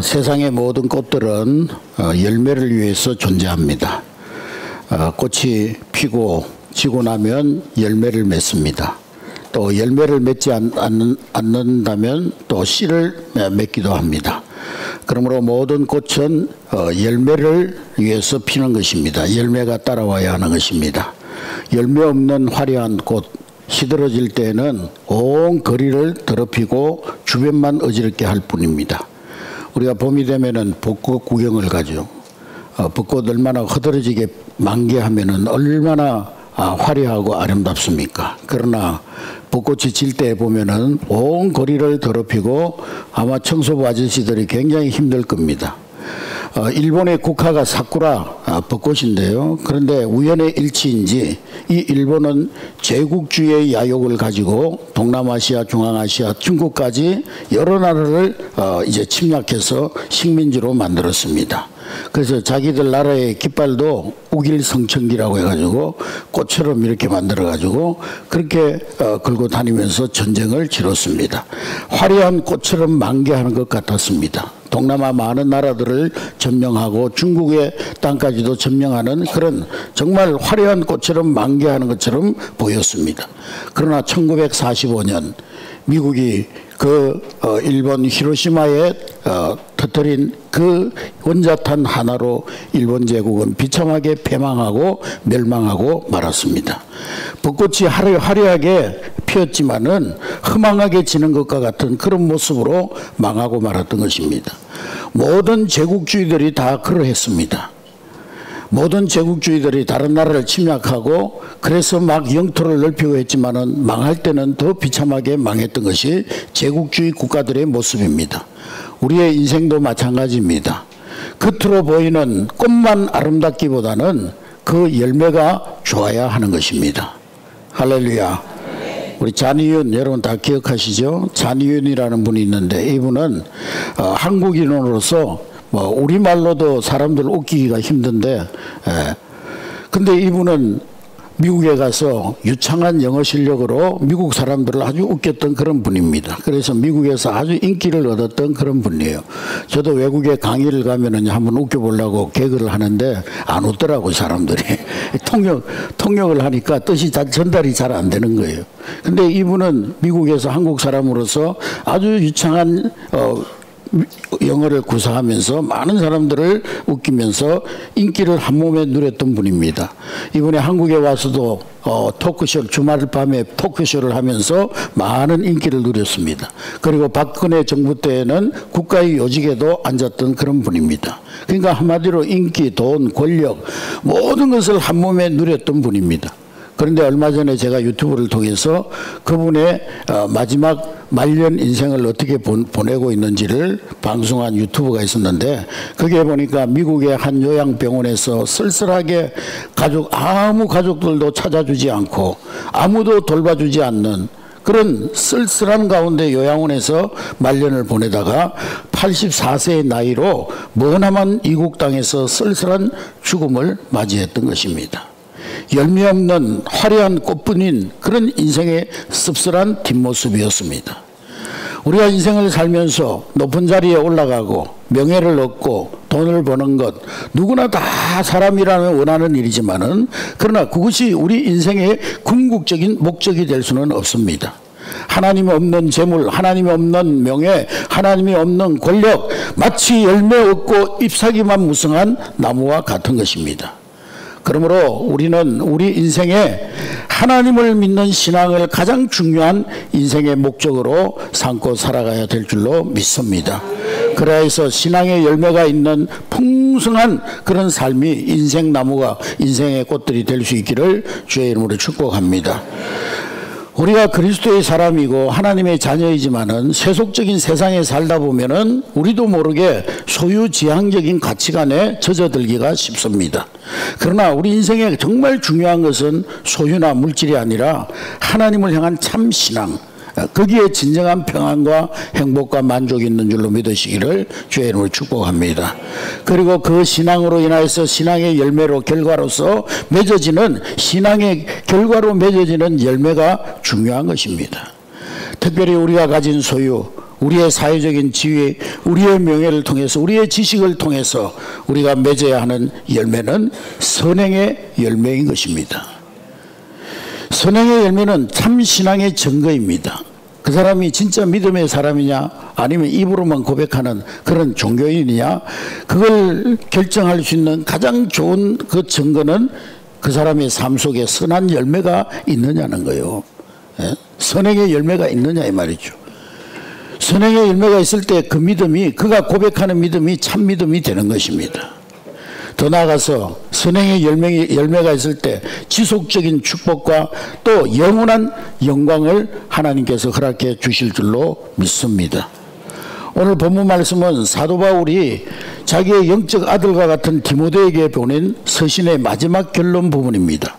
세상의 모든 꽃들은 열매를 위해서 존재합니다. 꽃이 피고 지고 나면 열매를 맺습니다. 또 열매를 맺지 않는다면 또 씨를 맺기도 합니다. 그러므로 모든 꽃은 열매를 위해서 피는 것입니다. 열매가 따라와야 하는 것입니다. 열매 없는 화려한 꽃, 시들어질 때에는 온 거리를 더럽히고 주변만 어지럽게 할 뿐입니다. 우리가 봄이 되면은 벚꽃 구경을 가죠. 벚꽃 얼마나 흐드러지게 만개하면은 얼마나 화려하고 아름답습니까? 그러나 벚꽃이 질 때 보면은 온 거리를 더럽히고 아마 청소부 아저씨들이 굉장히 힘들 겁니다. 일본의 국화가 사쿠라 벚꽃인데요. 그런데 우연의 일치인지 이 일본은 제국주의의 야욕을 가지고 동남아시아, 중앙아시아, 중국까지 여러 나라를 이제 침략해서 식민지로 만들었습니다. 그래서 자기들 나라의 깃발도 우길성천기라고 해가지고 꽃처럼 이렇게 만들어가지고 그렇게 걸고 다니면서 전쟁을 치렀습니다. 화려한 꽃처럼 만개하는 것 같았습니다. 동남아 많은 나라들을 점령하고 중국의 땅까지도 점령하는 그런 정말 화려한 꽃처럼 만개하는 것처럼 보였습니다. 그러나 1945년 미국이 일본 히로시마에 터뜨린 그 원자탄 하나로 일본 제국은 비참하게 패망하고 멸망하고 말았습니다. 벚꽃이 화려하게 피었지만은 허망하게 지는 것과 같은 그런 모습으로 망하고 말았던 것입니다. 모든 제국주의들이 다 그러했습니다. 모든 제국주의들이 다른 나라를 침략하고 그래서 막 영토를 넓히고 했지만은 망할 때는 더 비참하게 망했던 것이 제국주의 국가들의 모습입니다. 우리의 인생도 마찬가지입니다. 겉으로 보이는 꽃만 아름답기보다는 그 열매가 좋아야 하는 것입니다. 할렐루야. 우리 잔이윤 여러분 다 기억하시죠? 잔이윤이라는 분이 있는데 이분은 한국인으로서 우리말로도 사람들 웃기기가 힘든데 근데 이분은 미국에 가서 유창한 영어 실력으로 미국 사람들을 아주 웃겼던 그런 분입니다. 그래서 미국에서 아주 인기를 얻었던 그런 분이에요. 저도 외국에 강의를 가면은 한번 웃겨보려고 개그를 하는데 안 웃더라고요, 사람들이. 통역을 하니까 뜻이 전달이 잘 안 되는 거예요. 근데 이분은 미국에서 한국 사람으로서 아주 유창한 영어를 구사하면서 많은 사람들을 웃기면서 인기를 한 몸에 누렸던 분입니다. 이번에 한국에 와서도 토크쇼, 주말 밤에 토크쇼를 하면서 많은 인기를 누렸습니다. 그리고 박근혜 정부 때에는 국가의 요직에도 앉았던 그런 분입니다. 그러니까 한마디로 인기, 돈, 권력 모든 것을 한 몸에 누렸던 분입니다. 그런데 얼마 전에 제가 유튜브를 통해서 그분의 마지막 말년 인생을 어떻게 보내고 있는지를 방송한 유튜브가 있었는데 거기에 보니까 미국의 한 요양병원에서 쓸쓸하게 아무 가족들도 찾아주지 않고 아무도 돌봐주지 않는 그런 쓸쓸한 가운데 요양원에서 말년을 보내다가 84세의 나이로 머나먼 이국 땅에서 쓸쓸한 죽음을 맞이했던 것입니다. 열매 없는 화려한 꽃뿐인 그런 인생의 씁쓸한 뒷모습이었습니다. 우리가 인생을 살면서 높은 자리에 올라가고 명예를 얻고 돈을 버는 것 누구나 다 사람이라면 원하는 일이지만은 그러나 그것이 우리 인생의 궁극적인 목적이 될 수는 없습니다. 하나님이 없는 재물, 하나님이 없는 명예, 하나님이 없는 권력 마치 열매 없고 잎사귀만 무성한 나무와 같은 것입니다. 그러므로 우리는 우리 인생에 하나님을 믿는 신앙을 가장 중요한 인생의 목적으로 삼고 살아가야 될 줄로 믿습니다. 그래야 해서 신앙의 열매가 있는 풍성한 그런 삶이 인생나무가 인생의 꽃들이 될 수 있기를 주의 이름으로 축복합니다. 우리가 그리스도의 사람이고 하나님의 자녀이지만은 세속적인 세상에 살다 보면은 우리도 모르게 소유지향적인 가치관에 젖어들기가 쉽습니다. 그러나 우리 인생에 정말 중요한 것은 소유나 물질이 아니라 하나님을 향한 참 신앙, 거기에 진정한 평안과 행복과 만족이 있는 줄로 믿으시기를 주의 이름으로 축복합니다. 그리고 그 신앙으로 인하여서 신앙의 열매로 결과로서 맺어지는 신앙의 결과로 맺어지는 열매가 중요한 것입니다. 특별히 우리가 가진 소유, 우리의 사회적인 지위, 우리의 명예를 통해서, 우리의 지식을 통해서 우리가 맺어야 하는 열매는 선행의 열매인 것입니다. 선행의 열매는 참 신앙의 증거입니다. 그 사람이 진짜 믿음의 사람이냐 아니면 입으로만 고백하는 그런 종교인이냐, 그걸 결정할 수 있는 가장 좋은 그 증거는 그 사람의 삶 속에 선한 열매가 있느냐는 거예요. 선행의 열매가 있느냐 이 말이죠. 선행의 열매가 있을 때 그 믿음이, 그가 고백하는 믿음이 참 믿음이 되는 것입니다. 더 나아가서 선행의 열매가 있을 때 지속적인 축복과 또 영원한 영광을 하나님께서 허락해 주실 줄로 믿습니다. 오늘 본문 말씀은 사도 바울이 자기의 영적 아들과 같은 디모데에게 보낸 서신의 마지막 결론 부분입니다.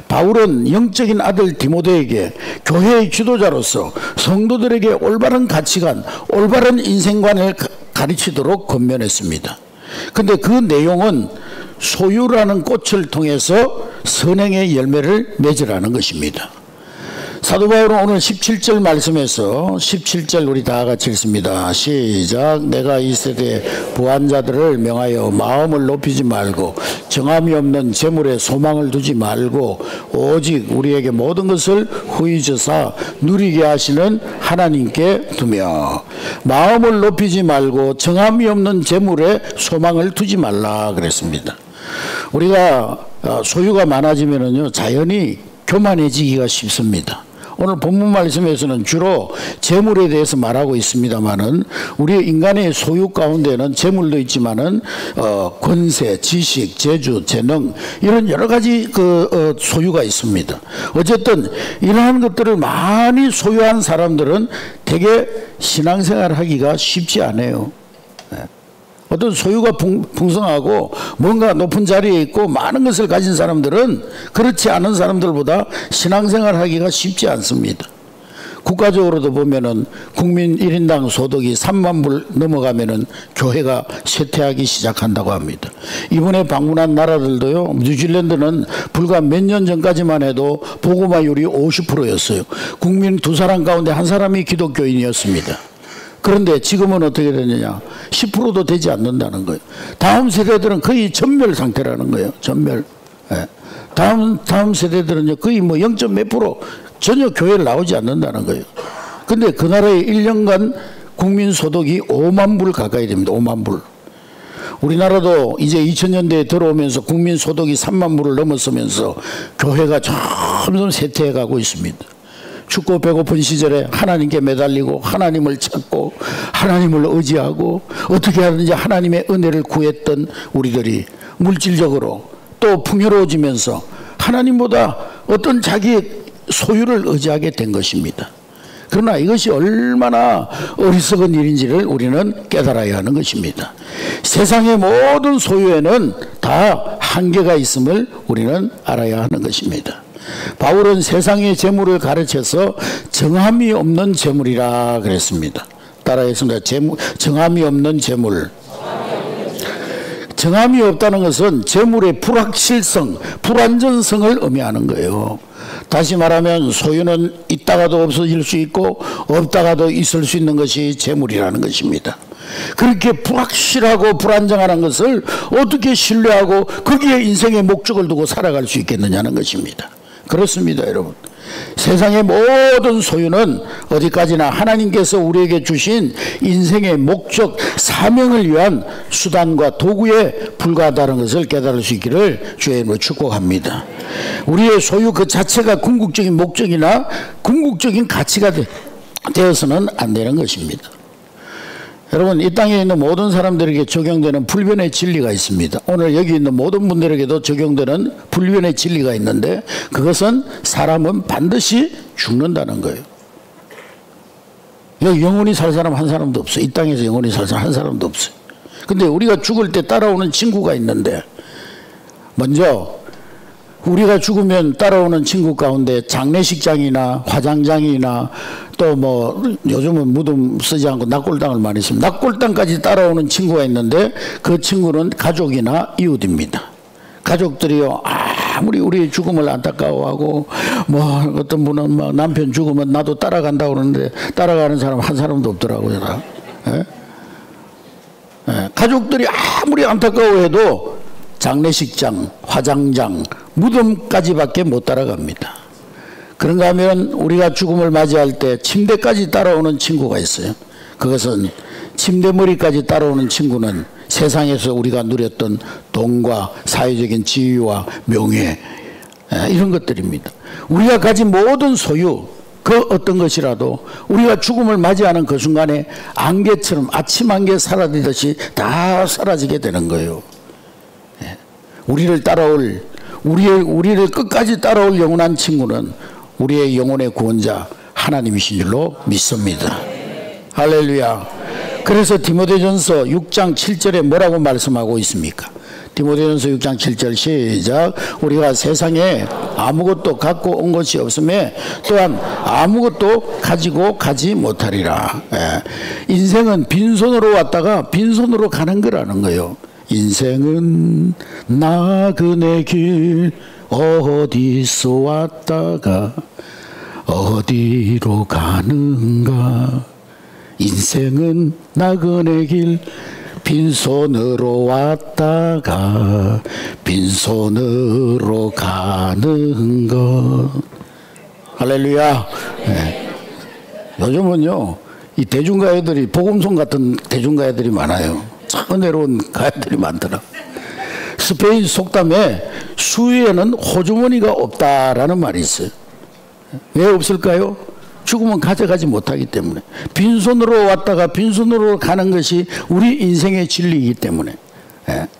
바울은 영적인 아들 디모데에게 교회의 지도자로서 성도들에게 올바른 가치관, 올바른 인생관을 가르치도록 권면했습니다. 근데 그 내용은 소유라는 꽃을 통해서 선행의 열매를 맺으라는 것입니다. 사도 바울은 오늘 17절 말씀에서 17절 우리 다 같이 읽습니다. 시작. 내가 이 세대의 부한 자들을 명하여 마음을 높이지 말고 정함이 없는 재물에 소망을 두지 말고 오직 우리에게 모든 것을 후히 주사 누리게 하시는 하나님께 두며, 마음을 높이지 말고 정함이 없는 재물에 소망을 두지 말라 그랬습니다. 우리가 소유가 많아지면은요 자연히 교만해지기가 쉽습니다. 오늘 본문 말씀에서는 주로 재물에 대해서 말하고 있습니다만은 우리 인간의 소유 가운데는 재물도 있지만은 권세, 지식, 재주, 재능 이런 여러 가지 소유가 있습니다. 어쨌든 이러한 것들을 많이 소유한 사람들은 되게 신앙생활 하기가 쉽지 않아요. 어떤 소유가 풍성하고 뭔가 높은 자리에 있고 많은 것을 가진 사람들은 그렇지 않은 사람들보다 신앙생활 하기가 쉽지 않습니다. 국가적으로도 보면은 국민 1인당 소득이 3만 불 넘어가면은 교회가 쇠퇴하기 시작한다고 합니다. 이번에 방문한 나라들도요, 뉴질랜드는 불과 몇 년 전까지만 해도 복음화율이 50%였어요. 국민 2사람 가운데 1사람이 기독교인이었습니다. 그런데 지금은 어떻게 되느냐, 10%도 되지 않는다는 거예요. 다음 세대들은 거의 전멸 상태라는 거예요. 전멸. 예. 다음 세대들은요 거의 뭐 0. 몇 프로 전혀 교회를 나오지 않는다는 거예요. 근데 그 나라의 1년간 국민 소득이 5만 불 가까이 됩니다. 5만 불. 우리나라도 이제 2000년대에 들어오면서 국민 소득이 3만 불을 넘어서면서 교회가 점점 쇠퇴해 가고 있습니다. 춥고 배고픈 시절에 하나님께 매달리고 하나님을 찾고 하나님을 의지하고 어떻게 하든지 하나님의 은혜를 구했던 우리들이 물질적으로 또 풍요로워지면서 하나님보다 어떤 자기 소유를 의지하게 된 것입니다. 그러나 이것이 얼마나 어리석은 일인지를 우리는 깨달아야 하는 것입니다. 세상의 모든 소유에는 다 한계가 있음을 우리는 알아야 하는 것입니다. 바울은 세상의 재물을 가르쳐서 정함이 없는 재물이라 그랬습니다. 따라했습니다. 정함이 없는 재물. 정함이 없다는 것은 재물의 불확실성, 불안전성을 의미하는 거예요. 다시 말하면 소유는 있다가도 없어질 수 있고 없다가도 있을 수 있는 것이 재물이라는 것입니다. 그렇게 불확실하고 불안정한 것을 어떻게 신뢰하고 거기에 인생의 목적을 두고 살아갈 수 있겠느냐는 것입니다. 그렇습니다, 여러분. 세상의 모든 소유는 어디까지나 하나님께서 우리에게 주신 인생의 목적, 사명을 위한 수단과 도구에 불과하다는 것을 깨달을 수 있기를 주의 이름으로 축복합니다. 우리의 소유 그 자체가 궁극적인 목적이나 궁극적인 가치가 되어서는 안 되는 것입니다. 여러분, 이 땅에 있는 모든 사람들에게 적용되는 불변의 진리가 있습니다. 오늘 여기 있는 모든 분들에게도 적용되는 불변의 진리가 있는데, 그것은 사람은 반드시 죽는다는 거예요. 여기 영원히 살 사람 한 사람도 없어요. 이 땅에서 영원히 살 사람 한 사람도 없어요. 근데 우리가 죽을 때 따라오는 친구가 있는데, 먼저 우리가 죽으면 따라오는 친구 가운데 장례식장이나 화장장이나 또 뭐 요즘은 무덤 쓰지 않고 낙골당을 많이 씁니다. 낙골당까지 따라오는 친구가 있는데 그 친구는 가족이나 이웃입니다. 가족들이요 아무리 우리의 죽음을 안타까워하고 뭐 어떤 분은 막 남편 죽으면 나도 따라간다고 그러는데 따라가는 사람 한 사람도 없더라고요. 예? 예. 가족들이 아무리 안타까워해도 장례식장, 화장장, 무덤까지밖에 못 따라갑니다. 그런가 하면 우리가 죽음을 맞이할 때 침대까지 따라오는 친구가 있어요. 그것은 침대 머리까지 따라오는 친구는 세상에서 우리가 누렸던 돈과 사회적인 지위와 명예, 이런 것들입니다. 우리가 가진 모든 소유, 그 어떤 것이라도 우리가 죽음을 맞이하는 그 순간에 안개처럼 아침 안개 사라지듯이 다 사라지게 되는 거예요. 우리를 따라올, 우리를 끝까지 따라올 영원한 친구는 우리의 영혼의 구원자 하나님이신 줄로 믿습니다. 할렐루야. 그래서 디모데전서 6장 7절에 뭐라고 말씀하고 있습니까? 디모데전서 6장 7절 시작. 우리가 세상에 아무것도 갖고 온 것이 없음에 또한 아무것도 가지고 가지 못하리라. 인생은 빈손으로 왔다가 빈손으로 가는 거라는 거예요. 인생은 나그네 길 어디서 왔다가 어디로 가는가. 인생은 나그네 길 빈손으로 왔다가 빈손으로 가는 것. 할렐루야. 네. 요즘은요 이 대중가요들이 복음송 같은 대중가요들이 많아요. 참 은혜로운 가요들이 많더라. 스페인 속담에 수위에는 호주머니가 없다라는 말이 있어요. 왜 없을까요? 죽으면 가져가지 못하기 때문에. 빈손으로 왔다가 빈손으로 가는 것이 우리 인생의 진리이기 때문에.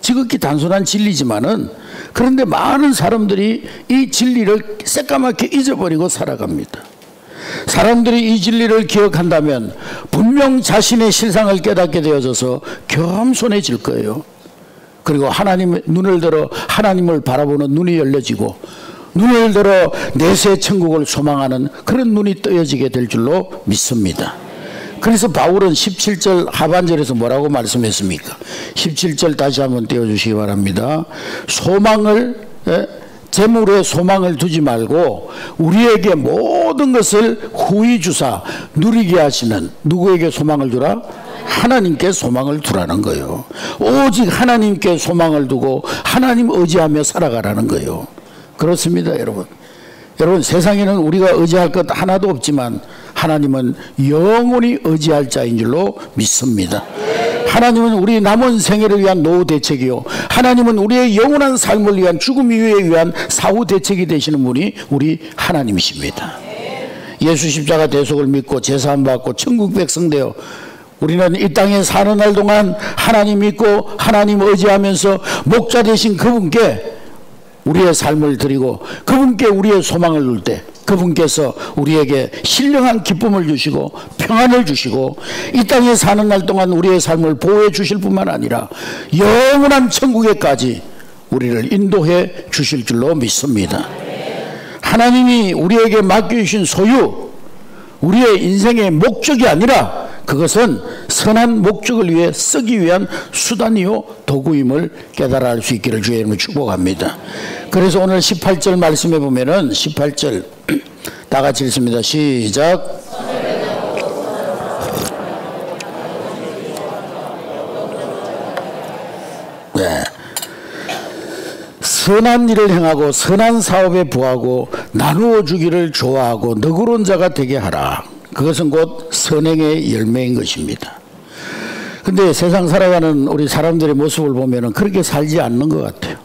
지극히 단순한 진리지만은 그런데 많은 사람들이 이 진리를 새까맣게 잊어버리고 살아갑니다. 사람들이 이 진리를 기억한다면 분명 자신의 실상을 깨닫게 되어져서 겸손해질 거예요. 그리고 하나님의 눈을 들어 하나님을 바라보는 눈이 열려지고 눈을 들어 내세 천국을 소망하는 그런 눈이 떠여지게 될 줄로 믿습니다. 그래서 바울은 17절 하반절에서 뭐라고 말씀했습니까? 17절 다시 한번 띄워주시기 바랍니다. 소망을, 재물에 소망을 두지 말고 우리에게 모든 것을 후히 주사 누리게 하시는, 누구에게 소망을 두라? 하나님께 소망을 두라는 거예요. 오직 하나님께 소망을 두고 하나님 의지하며 살아가라는 거예요. 그렇습니다, 여러분. 여러분, 세상에는 우리가 의지할 것 하나도 없지만 하나님은 영원히 의지할 자인 줄로 믿습니다. 하나님은 우리 남은 생애를 위한 노후 대책이요, 하나님은 우리의 영원한 삶을 위한, 죽음 이후에 위한 사후 대책이 되시는 분이 우리 하나님이십니다. 예수 십자가 대속을 믿고 제사함 받고 천국 백성 되어 우리는 이 땅에 사는 날 동안 하나님 믿고 하나님 의지하면서 목자 되신 그분께 우리의 삶을 드리고 그분께 우리의 소망을 둘 때 그분께서 우리에게 신령한 기쁨을 주시고 평안을 주시고 이 땅에 사는 날 동안 우리의 삶을 보호해 주실 뿐만 아니라 영원한 천국에까지 우리를 인도해 주실 줄로 믿습니다. 하나님이 우리에게 맡겨주신 소유, 우리의 인생의 목적이 아니라 그것은 선한 목적을 위해 쓰기 위한 수단이요 도구임을 깨달아 알 수 있기를 주의 이름으로 축복합니다. 그래서 오늘 18절 말씀해 보면은 18절 다 같이 읽습니다. 시작. 네. 선한 일을 행하고 선한 사업에 부하고 나누어 주기를 좋아하고 너그러운 자가 되게 하라. 그것은 곧 선행의 열매인 것입니다. 근데 세상 살아가는 우리 사람들의 모습을 보면은 그렇게 살지 않는 것 같아요.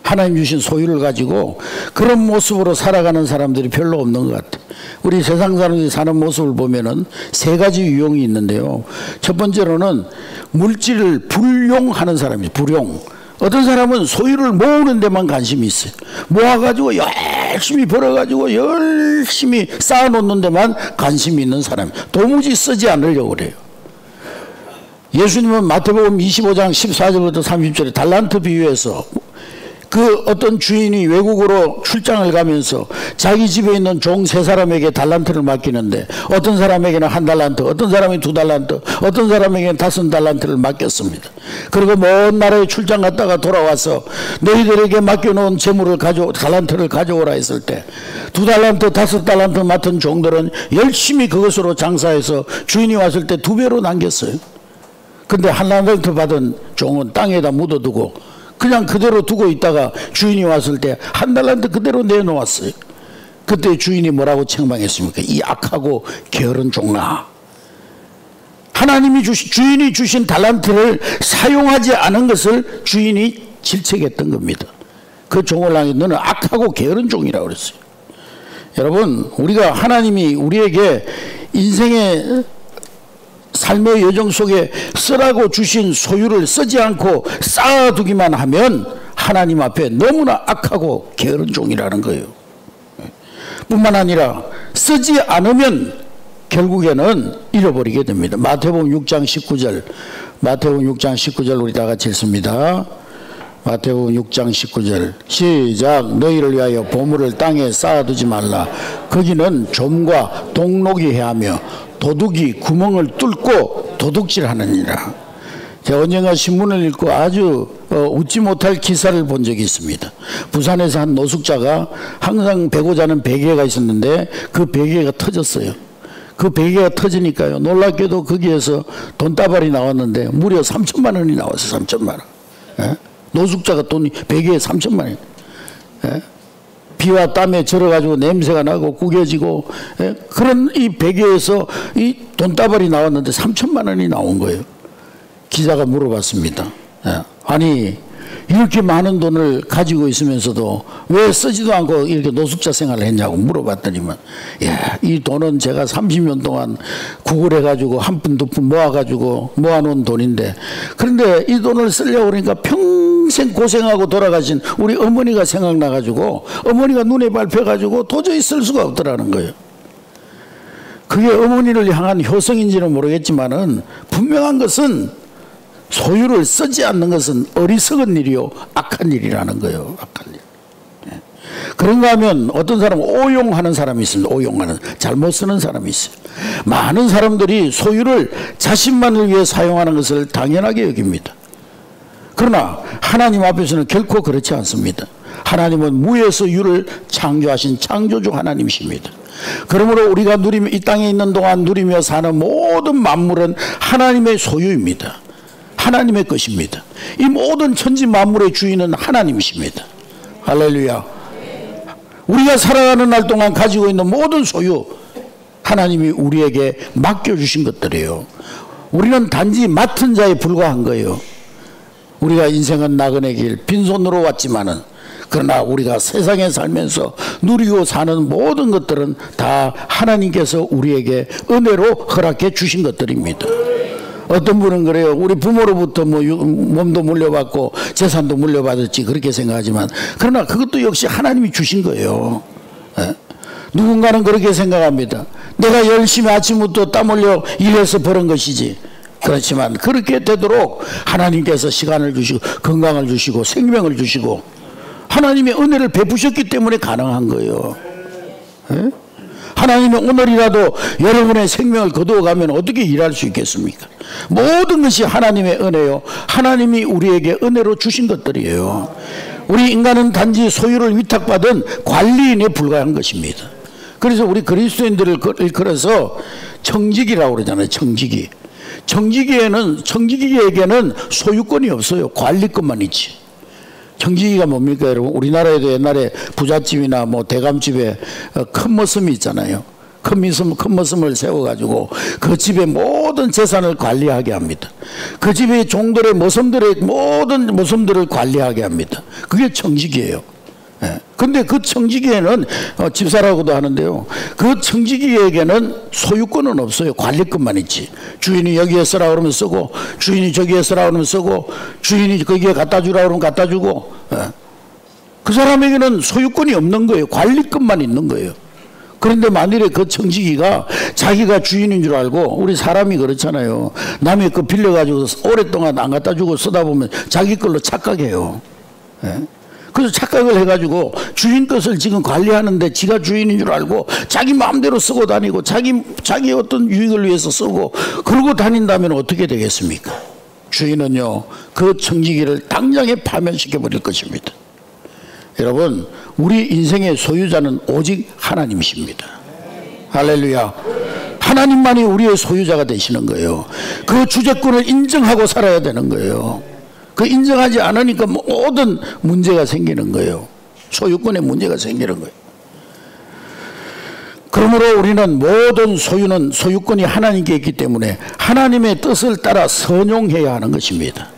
하나님 주신 소유를 가지고 그런 모습으로 살아가는 사람들이 별로 없는 것 같아요. 우리 세상 사람들이 사는 모습을 보면은 세 가지 유형이 있는데요. 첫 번째로는 물질을 불용하는 사람이에요. 불용. 어떤 사람은 소유를 모으는 데만 관심이 있어요. 모아가지고 열심히 벌어가지고 열심히 쌓아놓는 데만 관심이 있는 사람, 도무지 쓰지 않으려고 그래요. 예수님은 마태복음 25장 14절부터 30절에 달란트 비유에서 그 어떤 주인이 외국으로 출장을 가면서 자기 집에 있는 종 3사람에게 달란트를 맡기는데 어떤 사람에게는 1달란트, 어떤 사람이 2달란트, 어떤 사람에게는 5달란트를 맡겼습니다. 그리고 먼 나라에 출장 갔다가 돌아와서 너희들에게 맡겨놓은 재물을 달란트를 가져오라 했을 때 2달란트, 5달란트 맡은 종들은 열심히 그것으로 장사해서 주인이 왔을 때 2배로 남겼어요. 근데 1달란트 받은 종은 땅에다 묻어두고 그냥 그대로 두고 있다가 주인이 왔을 때 1달란트 그대로 내놓았어요. 그때 주인이 뭐라고 책망했습니까? 이 악하고 게으른 종아. 주인이 주신 달란트를 사용하지 않은 것을 주인이 질책했던 겁니다. 그 종을 향해 너는 악하고 게으른 종이라고 그랬어요. 여러분, 우리가 하나님이 우리에게 인생의 삶의 여정 속에 쓰라고 주신 소유를 쓰지 않고 쌓아두기만 하면 하나님 앞에 너무나 악하고 게으른 종이라는 거예요. 뿐만 아니라 쓰지 않으면 결국에는 잃어버리게 됩니다. 마태복음 6장 19절, 마태복음 6장 19절 우리 다 같이 읽습니다. 마태복음 6장 19절 시작. 너희를 위하여 보물을 땅에 쌓아두지 말라. 거기는 좀과 동록이 해하며 도둑이 구멍을 뚫고 도둑질하느니라. 제가 언젠가 신문을 읽고 아주 웃지 못할 기사를 본 적이 있습니다. 부산에서 한 노숙자가 항상 베고 자는 베개가 있었는데 그 베개가 터졌어요. 그 베개가 터지니까요, 놀랍게도 거기에서 돈다발이 나왔는데 무려 3천만 원이 나왔어요. 3천만 원. 예? 노숙자가 베개에 3천만 원. 예? 비와 땀에 절어가지고 냄새가 나고 구겨지고, 예? 그런 이 베개에서 이 돈다발이 나왔는데 3천만 원이 나온 거예요. 기자가 물어봤습니다. 예? 아니 이렇게 많은 돈을 가지고 있으면서도 왜 쓰지도 않고 이렇게 노숙자 생활을 했냐고 물어봤더니만, 야, 이 돈은 제가 30년 동안 구걸해가지고 한 푼 두 푼 모아가지고 모아놓은 돈인데, 그런데 이 돈을 쓰려고 그러니까 평생 고생하고 돌아가신 우리 어머니가 생각나가지고 어머니가 눈에 밟혀가지고 도저히 쓸 수가 없더라는 거예요. 그게 어머니를 향한 효성인지는 모르겠지만은 분명한 것은 소유를 쓰지 않는 것은 어리석은 일이요 악한 일이라는 거예요. 악한 일. 예. 그런가 하면 어떤 사람은 오용하는 사람이 있습니다. 오용하는, 잘못 쓰는 사람이 있어요. 많은 사람들이 소유를 자신만을 위해 사용하는 것을 당연하게 여깁니다. 그러나 하나님 앞에서는 결코 그렇지 않습니다. 하나님은 무에서 유를 창조하신 창조주 하나님이십니다. 그러므로 우리가 이 땅에 있는 동안 누리며 사는 모든 만물은 하나님의 소유입니다. 하나님의 것입니다. 이 모든 천지 만물의 주인은 하나님이십니다. 할렐루야. 우리가 살아가는 날 동안 가지고 있는 모든 소유, 하나님이 우리에게 맡겨주신 것들이에요. 우리는 단지 맡은 자에 불과한 거예요. 우리가 인생은 나그네 길, 빈손으로 왔지만은, 그러나 우리가 세상에 살면서 누리고 사는 모든 것들은 다 하나님께서 우리에게 은혜로 허락해 주신 것들입니다. 어떤 분은 그래요. 우리 부모로부터 몸도 물려받고 재산도 물려받았지 그렇게 생각하지만, 그러나 그것도 역시 하나님이 주신 거예요. 예? 누군가는 그렇게 생각합니다. 내가 열심히 아침부터 땀 흘려 일해서 버는 것이지. 그렇지만 그렇게 되도록 하나님께서 시간을 주시고 건강을 주시고 생명을 주시고 하나님의 은혜를 베푸셨기 때문에 가능한 거예요. 예? 하나님이 오늘이라도 여러분의 생명을 거두어가면 어떻게 일할 수 있겠습니까? 모든 것이 하나님의 은혜요, 하나님이 우리에게 은혜로 주신 것들이에요. 우리 인간은 단지 소유를 위탁받은 관리인에 불과한 것입니다. 그래서 우리 그리스도인들을 일컬어서 청지기라고 그러잖아요. 청지기. 청지기에게는 소유권이 없어요. 관리권만 있지. 청지기가 뭡니까 여러분? 우리나라에도 옛날에 부잣집이나 대감집에 큰 머슴이 있잖아요. 큰 머슴을 세워가지고 그 집의 모든 재산을 관리하게 합니다. 그 집의 종들의 모든 모습들을 관리하게 합니다. 그게 청지기예요. 근데 그 청지기에는 집사라고도 하는데요, 그 청지기에게는 소유권은 없어요. 관리권만 있지. 주인이 여기에 쓰라 그러면 쓰고, 주인이 저기에 쓰라 그러면 쓰고, 주인이 거기에 갖다 주라 그러면 갖다 주고, 그 사람에게는 소유권이 없는 거예요. 관리권만 있는 거예요. 그런데 만일에 그 청지기가 자기가 주인인 줄 알고, 우리 사람이 그렇잖아요. 남의 거 빌려가지고 오랫동안 안 갖다 주고 쓰다 보면 자기 걸로 착각해요. 그래서 착각을 해가지고 주인 것을 지금 관리하는데 지가 주인인 줄 알고 자기 마음대로 쓰고 다니고 자기 어떤 유익을 위해서 쓰고 그러고 다닌다면 어떻게 되겠습니까? 주인은요, 그 청지기를 당장에 파면시켜 버릴 것입니다. 여러분, 우리 인생의 소유자는 오직 하나님이십니다. 할렐루야. 하나님만이 우리의 소유자가 되시는 거예요. 그 주재권을 인정하고 살아야 되는 거예요. 그 인정하지 않으니까 모든 문제가 생기는 거예요. 소유권에 문제가 생기는 거예요. 그러므로 우리는 모든 소유권이 하나님께 있기 때문에 하나님의 뜻을 따라 선용해야 하는 것입니다.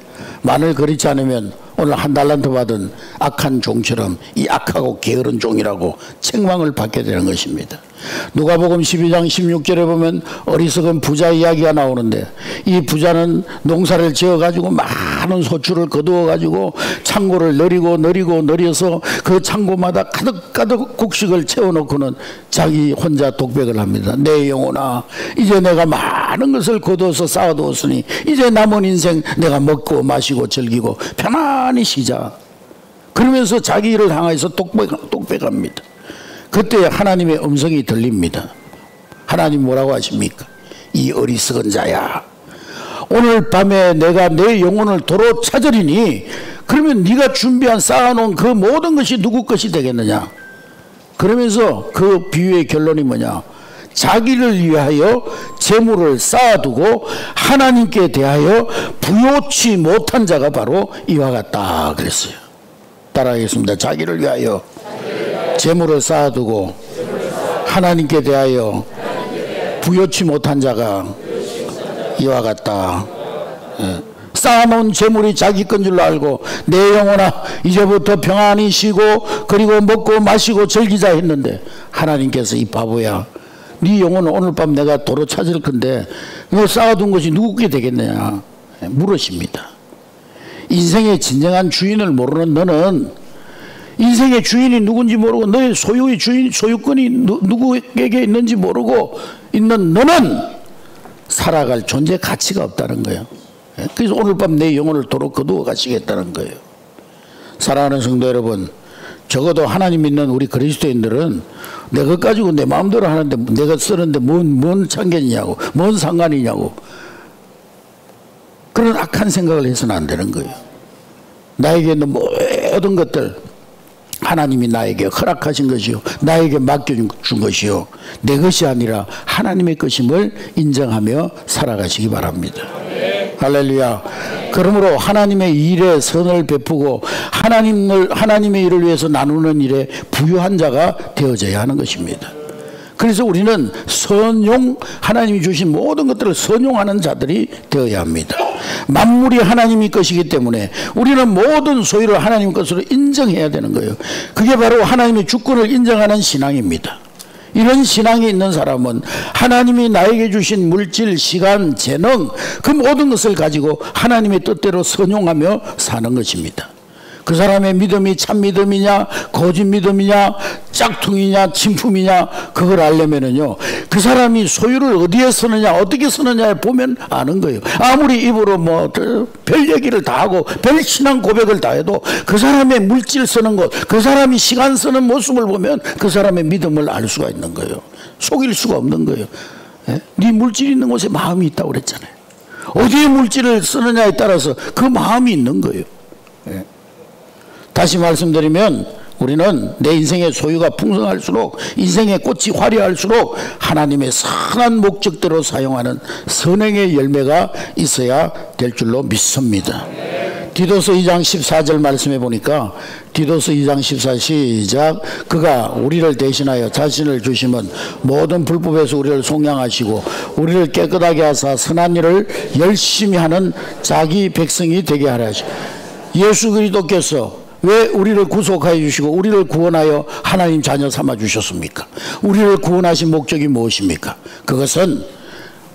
만일 그렇지 않으면 오늘 한 달란트 받은 악한 종처럼 이 악하고 게으른 종이라고 책망을 받게 되는 것입니다. 누가복음 12장 16절에 보면 어리석은 부자 이야기가 나오는데, 이 부자는 농사를 지어가지고 많은 소출을 거두어가지고 창고를 늘려서 그 창고마다 가득가득 곡식을 채워놓고는 자기 혼자 독백을 합니다. 내 영혼아, 이제 내가 많은 것을 거두어서 쌓아두었으니 이제 남은 인생 내가 먹고 마시고 즐기고 편안히 쉬자. 그러면서 자기 일을 향해서 독백합니다. 그때 하나님의 음성이 들립니다. 하나님 뭐라고 하십니까? 이 어리석은 자야, 오늘 밤에 내가 내 영혼을 도로 찾으리니 그러면 네가 준비한 쌓아놓은 그 모든 것이 누구 것이 되겠느냐. 그러면서 그 비유의 결론이 뭐냐? 자기를 위하여 재물을 쌓아두고 하나님께 대하여 부요치 못한 자가 바로 이와 같다 그랬어요. 따라하겠습니다. 자기를 위하여 재물을 쌓아두고 하나님께 대하여 부요치 못한 자가 이와 같다. 쌓아놓은 재물이 자기 건 줄로 알고 내 영혼아 이제부터 평안히 쉬고 그리고 먹고 마시고 즐기자 했는데, 하나님께서 이 바보야, 네 영혼은 오늘 밤 내가 도로 찾을 건데 너 쌓아둔 것이 누구께 되겠느냐 물으십니다. 인생의 진정한 주인을 모르는 너는, 인생의 주인이 누군지 모르고 너의 소유의 소유권이 누구에게 있는지 모르고 있는 너는 살아갈 존재 가치가 없다는 거예요. 그래서 오늘 밤 내 영혼을 도로 거두어 가시겠다는 거예요. 사랑하는 성도 여러분, 적어도 하나님 믿는 우리 그리스도인들은 내 것 가지고 내 마음대로 하는데 내가 쓰는데 뭔 참견이냐고, 뭔 상관이냐고, 그런 악한 생각을 해서는 안 되는 거예요. 나에게 있는 모든 것들 하나님이 나에게 허락하신 것이요, 나에게 맡겨준 것이요, 내 것이 아니라 하나님의 것임을 인정하며 살아가시기 바랍니다. 할렐루야. 그러므로 하나님의 일에 선을 베푸고 하나님의 일을 위해서 나누는 일에 부유한 자가 되어져야 하는 것입니다. 그래서 우리는 하나님이 주신 모든 것들을 선용하는 자들이 되어야 합니다. 만물이 하나님의 것이기 때문에 우리는 모든 소유를 하나님 것으로 인정해야 되는 거예요. 그게 바로 하나님의 주권을 인정하는 신앙입니다. 이런 신앙이 있는 사람은 하나님이 나에게 주신 물질, 시간, 재능, 그 모든 것을 가지고 하나님의 뜻대로 선용하며 사는 것입니다. 그 사람의 믿음이 참 믿음이냐, 거짓 믿음이냐, 짝퉁이냐, 진품이냐, 그걸 알려면은요, 그 사람이 소유를 어디에 쓰느냐, 어떻게 쓰느냐에 보면 아는 거예요. 아무리 입으로 별 얘기를 다 하고 별 신앙 고백을 다 해도 그 사람의 물질 쓰는 것, 그 사람이 시간 쓰는 모습을 보면 그 사람의 믿음을 알 수가 있는 거예요. 속일 수가 없는 거예요. 네 물질 있는 곳에 마음이 있다고 그랬잖아요. 어디에 물질을 쓰느냐에 따라서 그 마음이 있는 거예요. 다시 말씀드리면 우리는 내 인생의 소유가 풍성할수록, 인생의 꽃이 화려할수록 하나님의 선한 목적대로 사용하는 선행의 열매가 있어야 될 줄로 믿습니다. 디도서 2장 14절 말씀해 보니까, 디도서 2장 14 시작. 그가 우리를 대신하여 자신을 주시면 모든 불법에서 우리를 속량하시고 우리를 깨끗하게 하사 선한 일을 열심히 하는 자기 백성이 되게 하라 하시고, 예수 그리스도께서 왜 우리를 구속하여 주시고 우리를 구원하여 하나님 자녀 삼아 주셨습니까? 우리를 구원하신 목적이 무엇입니까? 그것은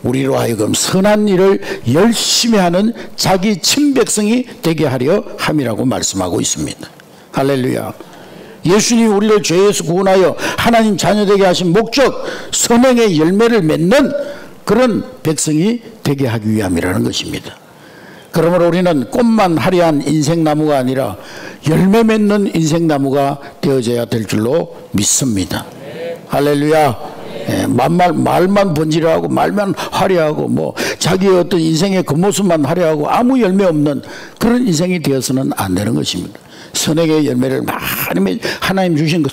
우리로 하여금 선한 일을 열심히 하는 자기 친백성이 되게 하려 함이라고 말씀하고 있습니다. 할렐루야. 예수님이 우리를 죄에서 구원하여 하나님 자녀 되게 하신 목적, 선행의 열매를 맺는 그런 백성이 되게 하기 위함이라는 것입니다. 그러므로 우리는 꽃만 화려한 인생나무가 아니라 열매 맺는 인생나무가 되어져야 될 줄로 믿습니다. 할렐루야. 예, 말만 번지르하고 말만 화려하고 뭐 자기의 어떤 인생의 겉모습만 화려하고 아무 열매 없는 그런 인생이 되어서는 안 되는 것입니다. 선행의 열매를 많이 하나님 주신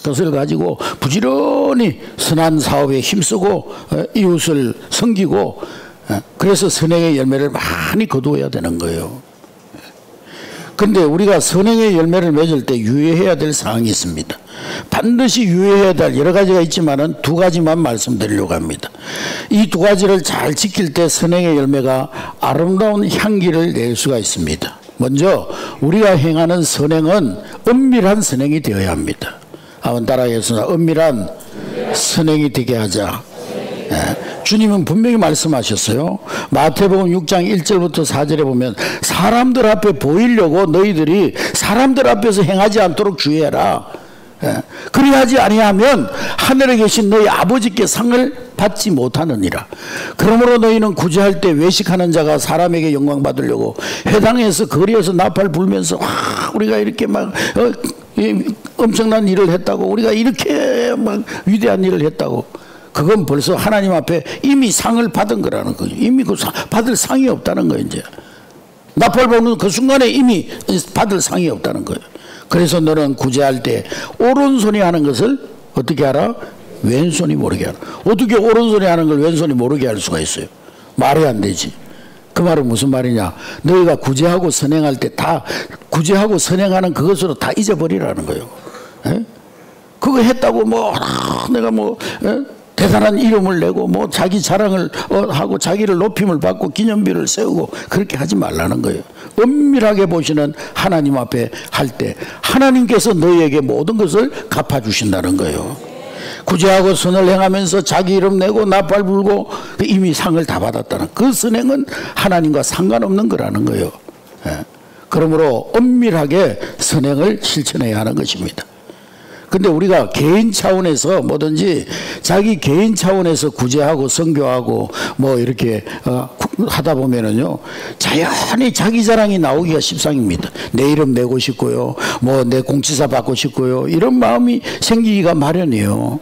것을 가지고 부지런히 선한 사업에 힘쓰고 이웃을 섬기고 그래서 선행의 열매를 많이 거두어야 되는 거예요. 그런데 우리가 선행의 열매를 맺을 때 유의해야 될 사항이 있습니다. 반드시 유의해야 될 여러 가지가 있지만은 두 가지만 말씀드리려고 합니다. 이 두 가지를 잘 지킬 때 선행의 열매가 아름다운 향기를 낼 수가 있습니다. 먼저 우리가 행하는 선행은 은밀한 선행이 되어야 합니다. 한번 따라하겠습니다. 은밀한 선행이 되게 하자. 주님은 분명히 말씀하셨어요. 마태복음 6장 1절부터 4절에 보면 사람들 앞에 보이려고 너희들이 사람들 앞에서 행하지 않도록 주의해라. 그리하지 아니하면 하늘에 계신 너희 아버지께 상을 받지 못하느니라. 그러므로 너희는 구제할 때 외식하는 자가 사람에게 영광 받으려고 회당에서 거리에서 나팔 불면서 우리가 이렇게 막 엄청난 일을 했다고, 우리가 이렇게 막 위대한 일을 했다고, 그건 벌써 하나님 앞에 이미 상을 받은 거라는 거죠. 이미 그 받을 상이 없다는 거예요. 이제 나팔 불는 그 순간에 이미 받을 상이 없다는 거예요. 그래서 너는 구제할 때 오른손이 하는 것을 어떻게 하라? 왼손이 모르게 하라. 어떻게 오른손이 하는 걸 왼손이 모르게 할 수가 있어요? 말이 안 되지. 그 말은 무슨 말이냐? 너희가 구제하고 선행할 때 다 구제하고 선행하는 그것으로 다 잊어버리라는 거예요. 에? 그거 했다고 뭐 내가 뭐 대단한 이름을 내고 뭐 자기 자랑을 하고 자기를 높임을 받고 기념비를 세우고 그렇게 하지 말라는 거예요. 은밀하게 보시는 하나님 앞에 할 때 하나님께서 너희에게 모든 것을 갚아주신다는 거예요. 구제하고 선을 행하면서 자기 이름 내고 나팔 불고 이미 상을 다 받았다는 그 선행은 하나님과 상관없는 거라는 거예요. 그러므로 은밀하게 선행을 실천해야 하는 것입니다. 근데 우리가 개인 차원에서 뭐든지 자기 개인 차원에서 구제하고 선교하고 뭐 이렇게 하다 보면은요, 자연히 자기 자랑이 나오기가 십상입니다. 내 이름 내고 싶고요, 뭐 내 공치사 받고 싶고요, 이런 마음이 생기기가 마련이에요.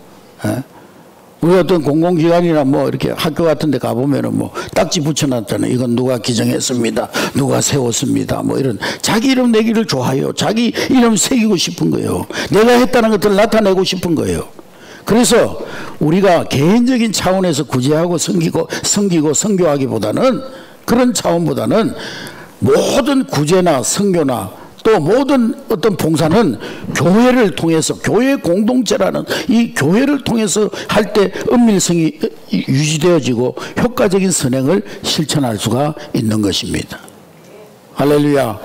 우리 어떤 공공기관이나 뭐 이렇게 학교 같은 데 가보면은 뭐 딱지 붙여놨잖아요. 이건 누가 기정했습니다, 누가 세웠습니다, 뭐 이런 자기 이름 내기를 좋아해요. 자기 이름 새기고 싶은 거예요. 내가 했다는 것들을 나타내고 싶은 거예요. 그래서 우리가 개인적인 차원에서 구제하고 섬기고 선교하기보다는, 그런 차원보다는 모든 구제나 선교나 또 모든 어떤 봉사는 교회를 통해서, 교회 공동체라는 이 교회를 통해서 할 때 은밀성이 유지되어지고 효과적인 선행을 실천할 수가 있는 것입니다. 할렐루야.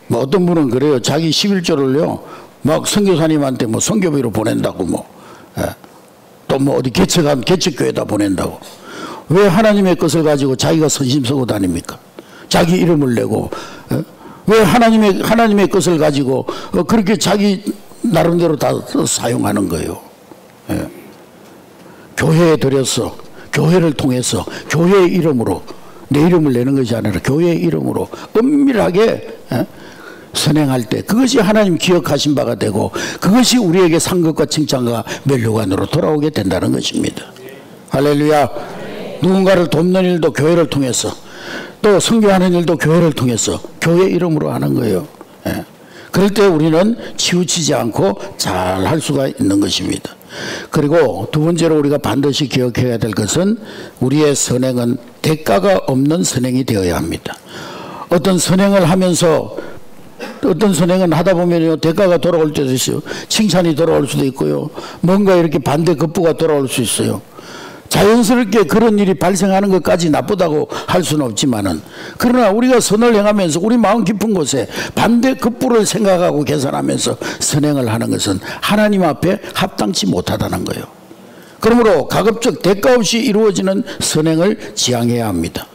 뭐 어떤 분은 그래요. 자기 11조를요 막 선교사님한테 뭐 선교비로 보낸다고, 뭐 또 뭐 어디 개척교회에다 보낸다고. 왜 하나님의 것을 가지고 자기가 선심 서고 다닙니까? 자기 이름을 내고 왜 하나님의 것을 가지고 그렇게 자기 나름대로 다 사용하는 거예요. 교회에 들여서, 교회를 통해서, 교회의 이름으로, 내 이름을 내는 것이 아니라 교회의 이름으로 은밀하게 선행할 때 그것이 하나님 기억하신 바가 되고 그것이 우리에게 상급과 칭찬과 면류관으로 돌아오게 된다는 것입니다. 할렐루야. 누군가를 돕는 일도 교회를 통해서, 또 선교하는 일도 교회를 통해서 교회 이름으로 하는 거예요. 그럴 때 우리는 치우치지 않고 잘 할 수가 있는 것입니다. 그리고 두 번째로 우리가 반드시 기억해야 될 것은 우리의 선행은 대가가 없는 선행이 되어야 합니다. 어떤 선행을 하면서, 어떤 선행은 하다 보면요 대가가 돌아올 때도 있어요. 칭찬이 돌아올 수도 있고요, 뭔가 이렇게 반대 급부가 돌아올 수 있어요. 자연스럽게 그런 일이 발생하는 것까지 나쁘다고 할 수는 없지만은, 그러나 우리가 선을 행하면서 우리 마음 깊은 곳에 반대 급부를 생각하고 계산하면서 선행을 하는 것은 하나님 앞에 합당치 못하다는 거예요. 그러므로 가급적 대가 없이 이루어지는 선행을 지향해야 합니다.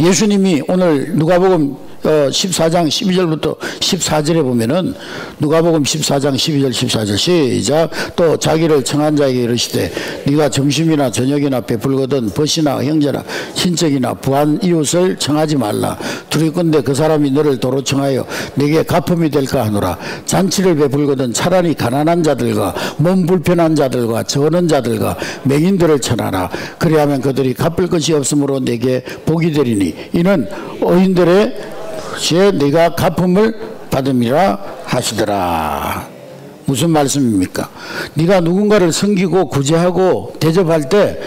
예수님이 오늘 누가복음 14장 12절부터 14절에 보면은 누가복음 14장 12절 14절 시작. 또 자기를 청한 자에게 이르시되 네가 점심이나 저녁이나 베풀거든 벗이나 형제나 친척이나 부한 이웃을 청하지 말라. 두렵건대 그 사람이 너를 도로 청하여 네게 가품이 될까 하노라. 잔치를 베풀거든 차라리 가난한 자들과 몸 불편한 자들과 저는 자들과 맹인들을 청하라. 그리하면 그들이 갚을 것이 없으므로 네게 복이 되리니 이는 어인들의 죄 네가 갚음을 받음이라 하시더라. 무슨 말씀입니까? 네가 누군가를 섬기고 구제하고 대접할 때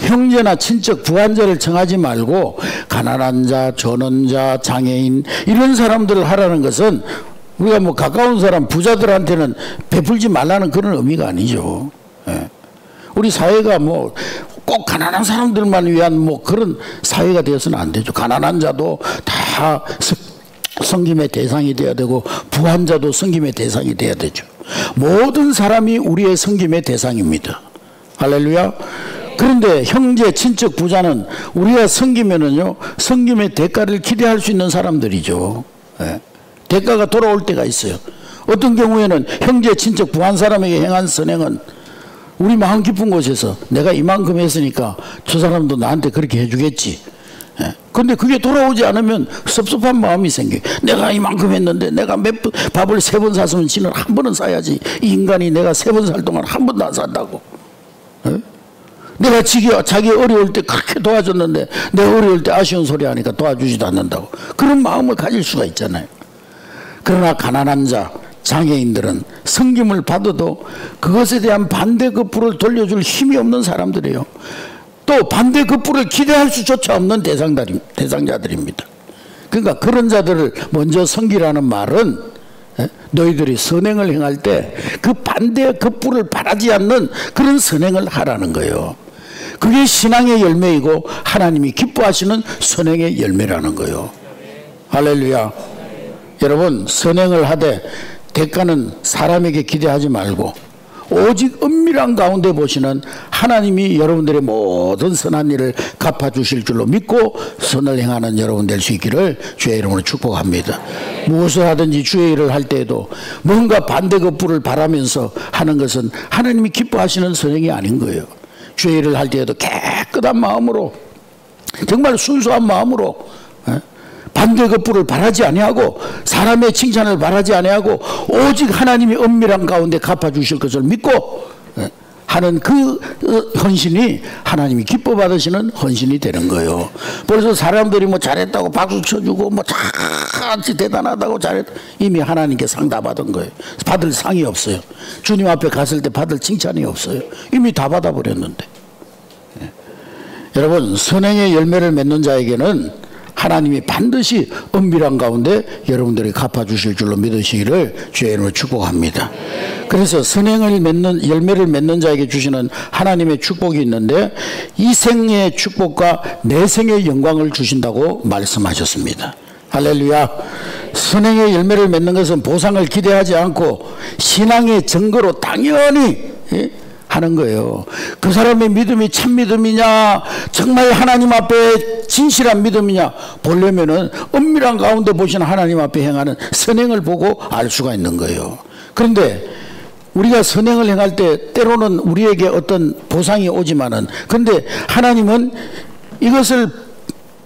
형제나 친척 부한자를 청하지 말고 가난한 자, 전원자, 장애인 이런 사람들을 하라는 것은 우리가 뭐 가까운 사람 부자들한테는 베풀지 말라는 그런 의미가 아니죠. 예. 우리 사회가 뭐 꼭 가난한 사람들만 위한 뭐 그런 사회가 되어서는 안 되죠. 가난한 자도 다 섬김의 대상이 되어야 되고 부한 자도 섬김의 대상이 되어야 되죠. 모든 사람이 우리의 섬김의 대상입니다. 할렐루야. 그런데 형제, 친척, 부자는 우리가 섬기면은요, 섬김의 대가를 기대할 수 있는 사람들이죠. 예. 대가가 돌아올 때가 있어요. 어떤 경우에는 형제, 친척, 부한 사람에게 행한 선행은 우리 마음 깊은 곳에서 내가 이만큼 했으니까 저 사람도 나한테 그렇게 해주겠지. 그런데 그게 돌아오지 않으면 섭섭한 마음이 생겨요. 내가 이만큼 했는데 내가 밥을 3번 샀으면 지는 한 번은 사야지. 이 인간이 내가 3번 살 동안 한 번도 안 샀다고. 내가 자기 어려울 때 그렇게 도와줬는데 내 어려울 때 아쉬운 소리 하니까 도와주지도 않는다고. 그런 마음을 가질 수가 있잖아요. 그러나 가난한 자, 장애인들은 섬김을 받아도 그것에 대한 반대 거부를 돌려줄 힘이 없는 사람들이에요. 또 반대 거부를 기대할 수조차 없는 대상자들입니다. 그러니까 그런 자들을 먼저 섬기라는 말은 너희들이 선행을 행할 때 그 반대 거부를 바라지 않는 그런 선행을 하라는 거예요. 그게 신앙의 열매이고 하나님이 기뻐하시는 선행의 열매라는 거예요. 할렐루야. 여러분, 선행을 하되 대가는 사람에게 기대하지 말고 오직 은밀한 가운데 보시는 하나님이 여러분들의 모든 선한 일을 갚아주실 줄로 믿고 선을 행하는 여러분 될 수 있기를 주의 이름으로 축복합니다. 무엇을 하든지 주의 일을 할 때에도 뭔가 반대 거부를 바라면서 하는 것은 하나님이 기뻐하시는 선행이 아닌 거예요. 주의 일을 할 때에도 깨끗한 마음으로, 정말 순수한 마음으로 반대 거부를 바라지 아니하고 사람의 칭찬을 바라지 아니하고 오직 하나님이 은밀한 가운데 갚아주실 것을 믿고 하는 그 헌신이 하나님이 기뻐 받으시는 헌신이 되는 거예요. 그래서 사람들이 뭐 잘했다고 박수 쳐주고 뭐 같이 대단하다고 잘했다, 이미 하나님께 상 다 받은 거예요. 받을 상이 없어요. 주님 앞에 갔을 때 받을 칭찬이 없어요. 이미 다 받아버렸는데. 여러분, 선행의 열매를 맺는 자에게는 하나님이 반드시 은밀한 가운데 여러분들이 갚아주실 줄로 믿으시기를 주의 이름으로 축복합니다. 그래서 선행을 맺는, 열매를 맺는 자에게 주시는 하나님의 축복이 있는데 이 생의 축복과 내 생의 영광을 주신다고 말씀하셨습니다. 할렐루야. 선행의 열매를 맺는 것은 보상을 기대하지 않고 신앙의 증거로 당연히 하는 거예요. 그 사람의 믿음이 참 믿음이냐, 정말 하나님 앞에 진실한 믿음이냐 보려면은 은밀한 가운데 보시는 하나님 앞에 행하는 선행을 보고 알 수가 있는 거예요. 그런데 우리가 선행을 행할 때 때로는 우리에게 어떤 보상이 오지만은, 근데 하나님은 이것을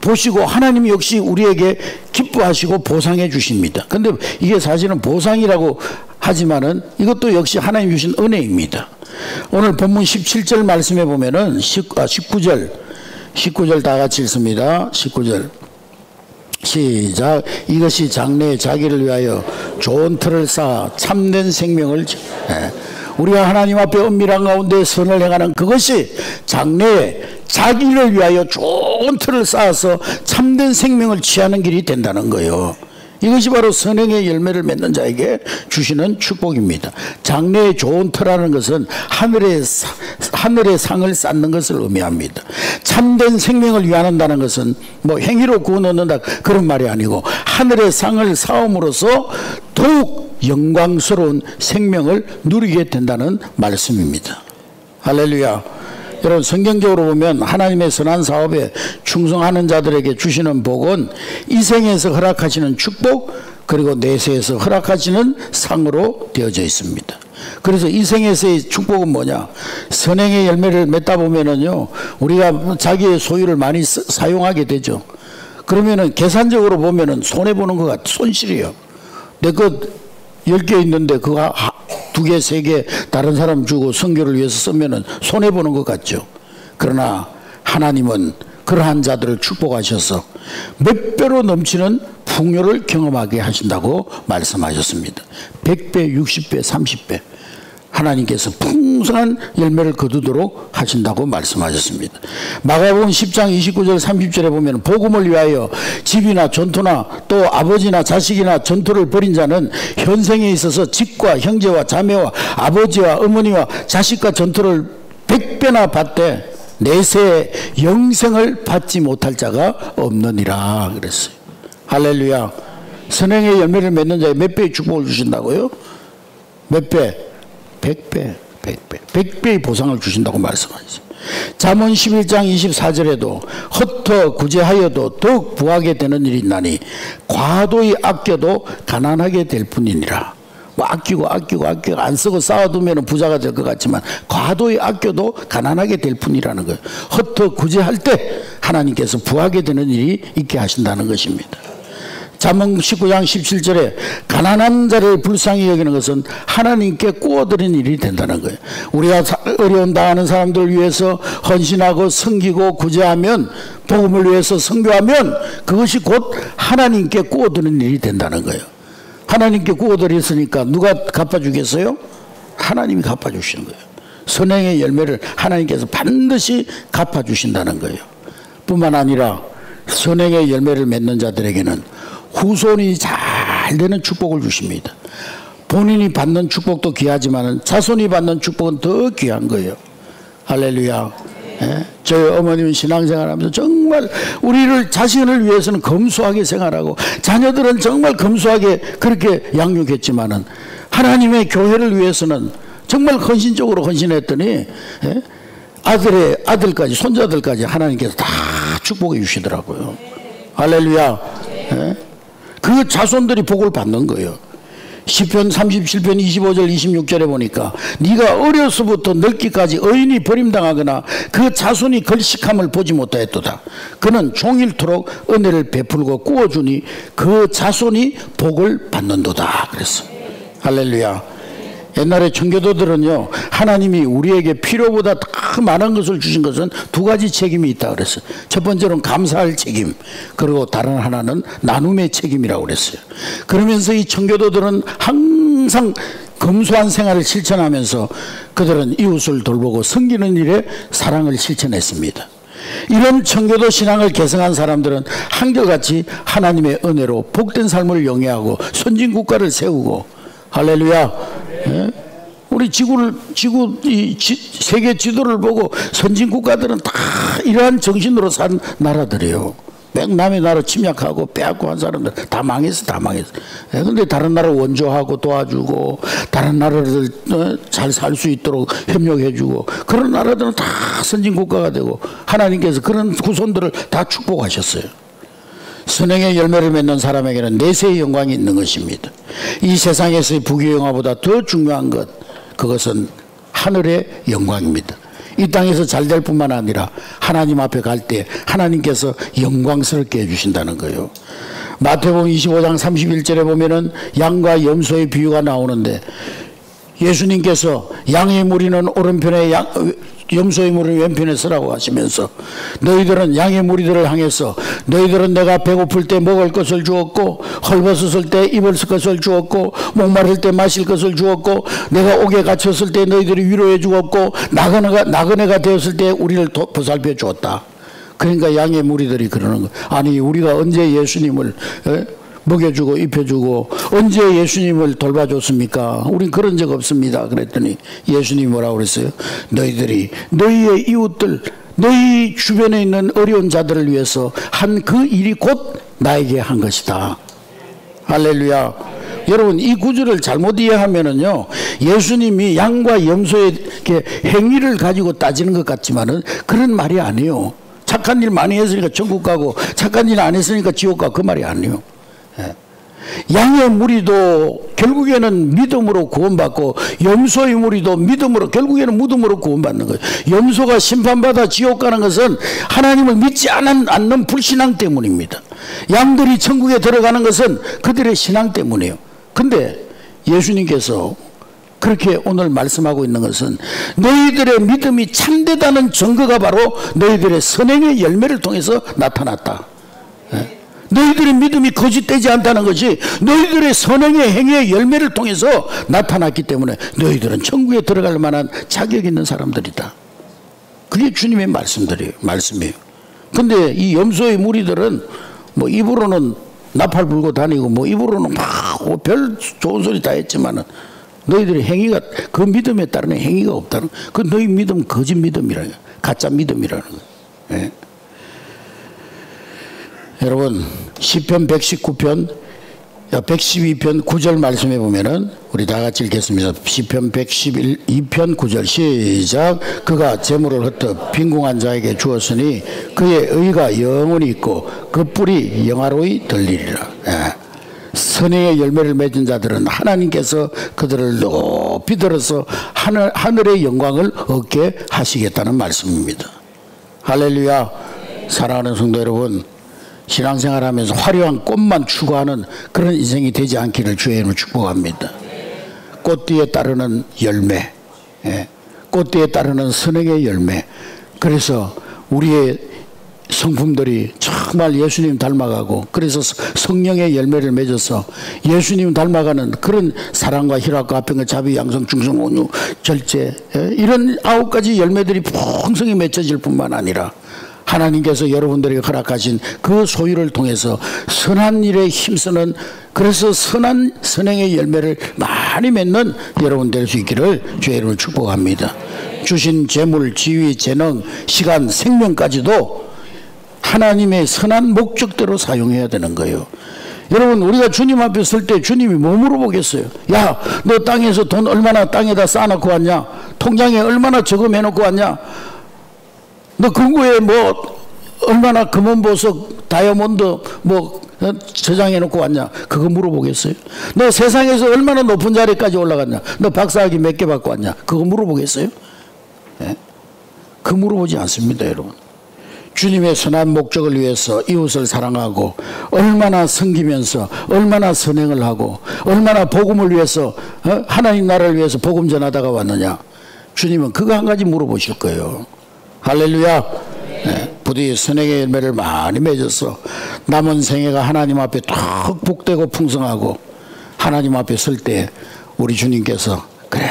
보시고 하나님 역시 우리에게 기뻐하시고 보상해 주십니다. 근데 이게 사실은 보상이라고 하지만은 이것도 역시 하나님 주신 은혜입니다. 오늘 본문 17절 말씀에 보면은 19절 다 같이 읽습니다. 19절 시작. 이것이 장래에 자기를 위하여 좋은 틀을 쌓아 참된 생명을 우리가 하나님 앞에 은밀한 가운데 선을 행하는 그것이 장래에 자기를 위하여 좋은 틀을 쌓아서 참된 생명을 취하는 길이 된다는 거예요. 이것이 바로 선행의 열매를 맺는 자에게 주시는 축복입니다. 장래의 좋은 터라는 것은 하늘의 상을 쌓는 것을 의미합니다. 참된 생명을 위한다는 것은 뭐 행위로 구원 얻는다 그런 말이 아니고 하늘의 상을 쌓음으로써 더욱 영광스러운 생명을 누리게 된다는 말씀입니다. 할렐루야. 여러분 성경적으로 보면 하나님의 선한 사업에 충성하는 자들에게 주시는 복은 이 생에서 허락하시는 축복 그리고 내세에서 허락하시는 상으로 되어져 있습니다. 그래서 이 생에서의 축복은 뭐냐? 선행의 열매를 맺다 보면은요 우리가 자기의 소유를 많이 사용하게 되죠. 그러면은 계산적으로 보면은 손해보는 것 같아. 손실이에요. 내 것 10개 있는데 그거 2개, 3개 다른 사람 주고 선교를 위해서 쓰면은 손해보는 것 같죠. 그러나 하나님은 그러한 자들을 축복하셔서 몇 배로 넘치는 풍요를 경험하게 하신다고 말씀하셨습니다. 100배, 60배, 30배 하나님께서 풍성한 열매를 거두도록 하신다고 말씀하셨습니다. 마가복음 10장 29절 30절에 보면 복음을 위하여 집이나 전토나 또 아버지나 자식이나 전토를 벌인 자는 현생에 있어서 집과 형제와 자매와 아버지와 어머니와 자식과 전토를 100배나 받되 내세 영생을 받지 못할 자가 없느니라 그랬어요. 할렐루야. 선행의 열매를 맺는 자에 몇 배의 축복을 주신다고요? 몇 배? 100배, 100배, 100배의 보상을 주신다고 말씀하셨어요. 잠언 11장 24절에도 헛터 구제하여도 더욱 부하게 되는 일이 있나니 과도히 아껴도 가난하게 될 뿐이니라. 뭐 아끼고 안 쓰고 쌓아두면 부자가 될 것 같지만 과도히 아껴도 가난하게 될 뿐이라는 거예요. 헛터 구제할 때 하나님께서 부하게 되는 일이 있게 하신다는 것입니다. 잠언 19장 17절에 가난한 자를 불쌍히 여기는 것은 하나님께 꾸어드린 일이 된다는 거예요. 우리가 어려운 당하는 사람들을 위해서 헌신하고 섬기고 구제하면 복음을 위해서 선교하면 그것이 곧 하나님께 꾸어드리는 일이 된다는 거예요. 하나님께 꾸어드렸으니까 누가 갚아주겠어요? 하나님이 갚아주시는 거예요. 선행의 열매를 하나님께서 반드시 갚아주신다는 거예요. 뿐만 아니라 선행의 열매를 맺는 자들에게는 후손이 잘 되는 축복을 주십니다. 본인이 받는 축복도 귀하지만 자손이 받는 축복은 더 귀한 거예요. 할렐루야. 예? 저희 어머님은 신앙생활하면서 정말 우리를 자신을 위해서는 검소하게 생활하고 자녀들은 정말 검소하게 그렇게 양육했지만은 하나님의 교회를 위해서는 정말 헌신적으로 헌신했더니 예? 아들까지 손자들까지 하나님께서 다 축복해 주시더라고요. 할렐루야. 예? 그 자손들이 복을 받는 거예요. 시편 37편 25절 26절에 보니까 네가 어려서부터 늙기까지 의인이 버림당하거나 그 자손이 걸식함을 보지 못하였도다. 그는 종일토록 은혜를 베풀고 꾸어주니 그 자손이 복을 받는도다 그랬어. 할렐루야. 옛날에 청교도들은요 하나님이 우리에게 필요보다 더 많은 것을 주신 것은 두 가지 책임이 있다 그랬어요. 첫 번째로는 감사할 책임, 그리고 다른 하나는 나눔의 책임이라고 그랬어요. 그러면서 이 청교도들은 항상 검소한 생활을 실천하면서 그들은 이웃을 돌보고 섬기는 일에 사랑을 실천했습니다. 이런 청교도 신앙을 개성한 사람들은 한결같이 하나님의 은혜로 복된 삶을 영위하고 선진국가를 세우고, 할렐루야. 예? 우리 세계 지도를 보고 선진국가들은 다 이러한 정신으로 산 나라들이에요. 남의 나라 침략하고 빼앗고 한 사람들 다 망했어. 예? 근데 다른 나라 원조하고 도와주고 다른 나라들 잘 살 수 있도록 협력해주고 그런 나라들은 다 선진국가가 되고 하나님께서 그런 후손들을 다 축복하셨어요. 선행의 열매를 맺는 사람에게는 내세의 영광이 있는 것입니다. 이 세상에서의 부귀영화보다 더 중요한 것, 그것은 하늘의 영광입니다. 이 땅에서 잘 될 뿐만 아니라 하나님 앞에 갈 때 하나님께서 영광스럽게 해주신다는 거예요. 마태복음 25장 31절에 보면은 양과 염소의 비유가 나오는데 예수님께서 양의 무리는 오른편에 염소의 무리는 왼편에 서라고 하시면서 너희들은 양의 무리들을 향해서 너희들은 내가 배고플 때 먹을 것을 주었고 헐벗었을 때 입을 것을 주었고 목마를 때 마실 것을 주었고 내가 옥에 갇혔을 때 너희들이 위로해 주었고 나그네가 되었을 때 우리를 보살펴 주었다. 그러니까 양의 무리들이 그러는 거. 아니 우리가 언제 예수님을 먹여주고 입혀주고 언제 예수님을 돌봐줬습니까? 우린 그런 적 없습니다. 그랬더니 예수님이 뭐라고 그랬어요? 너희들이 너희의 이웃들 너희 주변에 있는 어려운 자들을 위해서 한 그 일이 곧 나에게 한 것이다. 할렐루야. 여러분 이 구절을 잘못 이해하면은요, 예수님이 양과 염소의 행위를 가지고 따지는 것 같지만은 그런 말이 아니에요. 착한 일 많이 했으니까 천국 가고 착한 일 안 했으니까 지옥 가고 그 말이 아니에요. 양의 무리도 결국에는 믿음으로 구원받고 염소의 무리도 믿음으로 결국에는 믿음으로 구원받는 거예요. 염소가 심판받아 지옥 가는 것은 하나님을 믿지 않는 불신앙 때문입니다. 양들이 천국에 들어가는 것은 그들의 신앙 때문이에요. 근데 예수님께서 그렇게 오늘 말씀하고 있는 것은 너희들의 믿음이 참되다는 증거가 바로 너희들의 선행의 열매를 통해서 나타났다. 너희들의 믿음이 거짓되지 않다는 것이 너희들의 선행의 행위의 열매를 통해서 나타났기 때문에 너희들은 천국에 들어갈 만한 자격 있는 사람들이다. 그게 주님의 말씀이에요. 근데 이 염소의 무리들은 뭐 입으로는 나팔 불고 다니고 뭐 입으로는 막 별 좋은 소리 다 했지만은 너희들의 행위가 그 믿음에 따른 행위가 없다는, 그 너희 믿음 거짓 믿음이라는 거예요. 가짜 믿음이라는 거예요. 예. 여러분 시편 119편 112편 9절 말씀해 보면은 우리 다 같이 읽겠습니다. 시편 112편 9절 시작. 그가 재물을 흩어 빈궁한 자에게 주었으니 그의 의가 영원히 있고 그 뿔이 영화로이 들리리라. 예. 선행의 열매를 맺은 자들은 하나님께서 그들을 높이 들어서 하늘의 영광을 얻게 하시겠다는 말씀입니다. 할렐루야. 사랑하는 성도 여러분, 신앙생활하면서 화려한 꽃만 추구하는 그런 인생이 되지 않기를 주의 이름으로 축복합니다. 꽃뒤에 따르는 열매, 꽃뒤에 따르는 선행의 열매. 그래서 우리의 성품들이 정말 예수님 닮아가고, 그래서 성령의 열매를 맺어서 예수님 닮아가는 그런 사랑과 희락과 화평과 자비, 양성, 충성, 온유, 절제, 이런 9가지 열매들이 풍성히 맺혀질 뿐만 아니라 하나님께서 여러분들에게 허락하신 그 소유를 통해서 선한 일에 힘쓰는, 그래서 선행의 열매를 많이 맺는 여러분 될 수 있기를 주의 이름으로 축복합니다. 주신 재물, 지위, 재능, 시간, 생명까지도 하나님의 선한 목적대로 사용해야 되는 거예요. 여러분 우리가 주님 앞에 설 때 주님이 뭐 물어보겠어요? 야, 너 땅에서 돈 얼마나 땅에다 쌓아놓고 왔냐? 통장에 얼마나 저금해놓고 왔냐? 너 금고에 뭐 얼마나 금은보석 다이아몬드 뭐 저장해놓고 왔냐? 그거 물어보겠어요? 너 세상에서 얼마나 높은 자리까지 올라갔냐? 너 박사학위 몇 개 받고 왔냐? 그거 물어보겠어요? 예? 그 물어보지 않습니다. 여러분, 주님의 선한 목적을 위해서 이웃을 사랑하고 얼마나 섬기면서 얼마나 선행을 하고 얼마나 복음을 위해서 하나님 나라를 위해서 복음 전하다가 왔느냐? 주님은 그거 한 가지 물어보실 거예요. 할렐루야. 네. 부디 선행의 열매를 많이 맺어서 남은 생애가 하나님 앞에 턱 복되고 풍성하고 하나님 앞에 설 때 우리 주님께서 그래,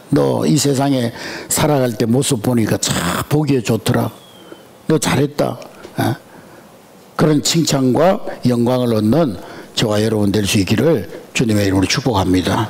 너 이 세상에 살아갈 때 모습 보니까 참 보기에 좋더라, 너 잘했다, 그런 칭찬과 영광을 얻는 저와 여러분 될 수 있기를 주님의 이름으로 축복합니다.